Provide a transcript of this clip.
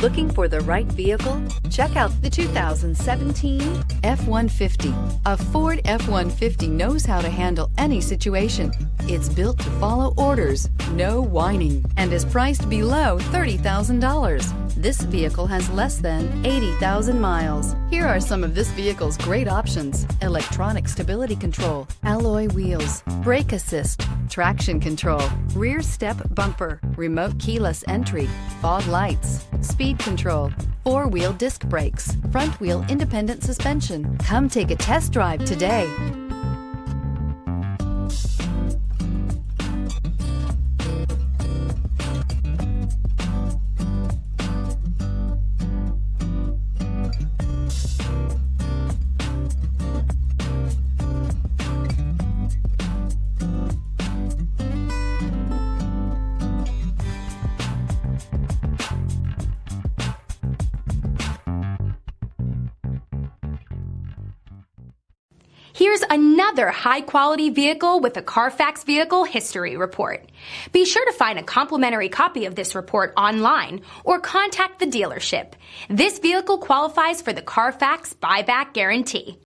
Looking for the right vehicle? Check out the 2017 F-150. A Ford F-150 knows how to handle any situation. It's built to follow orders, no whining, and is priced below $30,000. This vehicle has less than 80,000 miles. Here are some of this vehicle's great options: electronic stability control, alloy wheels, brake assist, traction control, rear step bumper, remote keyless entry, fog lights, speed control, four-wheel disc brakes, front-wheel independent suspension. Come take a test drive today. Here's another high-quality vehicle with a Carfax Vehicle History Report. Be sure to find a complimentary copy of this report online or contact the dealership. This vehicle qualifies for the Carfax Buyback Guarantee.